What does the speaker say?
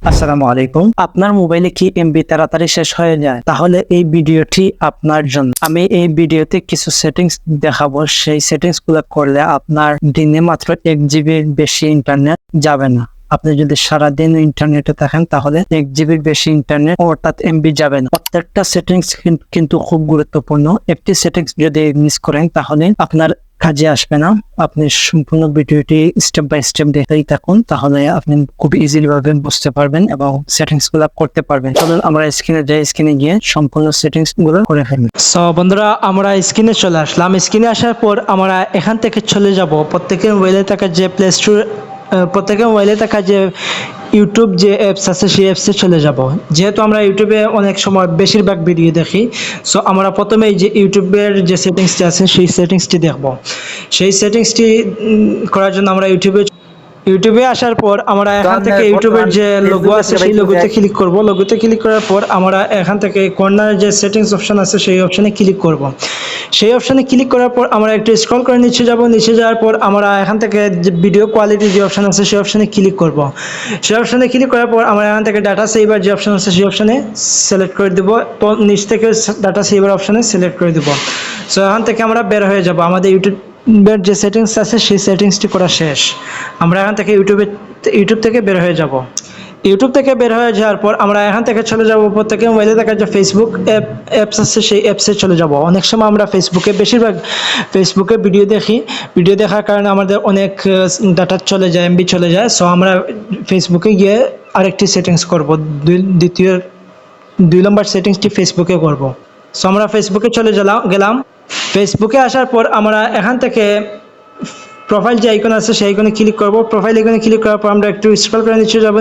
আসসালামু আলাইকুম। আপনার মোবাইলে কি এমবি তাড়াতাড়ি শেষ হয়ে যায়? তাহলে এই ভিডিওটি আপনার জন্য। আমি এই ভিডিওতে কিছু সেটিংস দেখাবো। সেই সেটিংস গুলো করলে আপনার দিনে মাত্র 1 জিবির বেশি ইন্টারনেট যাবে না। আপনি যদি সারাদিন ইন্টারনেটে থাকেন তাহলে 1 জিবির বেশি ইন্টারনেট অর্থাৎ এমবি যাবে না। প্রত্যেকটা সেটিংস কিন্তু খুব গুরুত্বপূর্ণ। একটি সেটিংস যদি মিস করেন তাহলে আপনার কাজে আসবে না। আপনি সম্পূর্ণ ভিডিওটি স্টেপ বাই স্টেপ দেখতেই থাকুন, তাহলে আপনি খুব ইজিলি ভাবে বুঝতে পারবেন এবং সেটিংস গুলো করতে পারবেন। চলুন আমরা স্ক্রিনে গিয়ে সম্পূর্ণ সেটিংস গুলো করে ফেলি। সো বন্ধুরা, আমরা স্ক্রিনে চলে আসলাম। স্ক্রিনে আসার পর আমরা এখান থেকে চলে যাব প্রত্যেকের মোবাইলে থাকা যে প্লে স্টোর, প্রত্যেকের মোবাইলে থাকা যে ইউটিউব যে অ্যাপস আছে সেই অ্যাপসে চলে যাব। যেহেতু আমরা ইউটিউবে অনেক সময় বেশিরভাগ ভিডিও দেখি, সো আমরা প্রথমেই যে ইউটিউবের যে সেটিংসটি আছে সেই সেটিংসটি দেখব। সেই সেটিংসটি করার জন্য আমরা ইউটিউবে আসার পর আমরা এখান থেকে ইউটিউবের যে লোগো আছে সেই লোগোতে ক্লিক করব। লোগোতে ক্লিক করার পর আমরা এখান থেকে কর্নারে যে সেটিংস অপশন আছে সেই অপশনে ক্লিক করব। সেই অপশনে ক্লিক করার পর আমরা একটু স্ক্রল করে নিচে যাব। নিচে যাওয়ার পর আমরা এখান থেকে যে ভিডিও কোয়ালিটি যে অপশন আছে সেই অপশনে ক্লিক করব। সেই অপশনে ক্লিক করার পর আমরা এখান থেকে ডাটা সেভার যে অপশন আছে সেই অপশনে সিলেক্ট করে দেব। নিচ থেকে ডাটা সেভার অপশনে সিলেক্ট করে দেব। সো এখান থেকে আমরা বের হয়ে যাব। আমাদের ইউটিউবের যে সেটিংস আছে সেই সেটিংসটি করা শেষ। আমরা এখান থেকে ইউটিউব থেকে বের হয়ে যাব। ইউটিউব থেকে বের হয়ে যাওয়ার পর আমরা এখান থেকে চলে যাব প্রত্যেকে মোবাইলে থাকা যে ফেসবুক অ্যাপস আছে সেই অ্যাপসে চলে যাব। অনেক সময় আমরা বেশিরভাগ ফেসবুকে ভিডিও দেখি। ভিডিও দেখার কারণে আমাদের অনেক ডাটা চলে যায়, এমবি চলে যায়। সো আমরা ফেসবুকে গিয়ে আরেকটি সেটিংস করব। দুই নম্বর সেটিংসটি ফেসবুকে করব। সো আমরা ফেসবুকে চলে গেলাম। ফেসবুকে আসার পর আমরা এখান থেকে প্রোফাইল যে আইকন আছে সেই আইকনে ক্লিক করব। প্রোফাইল আইকনে ক্লিক করার পর আমরা একটু স্ক্রল করে নিচে যাব।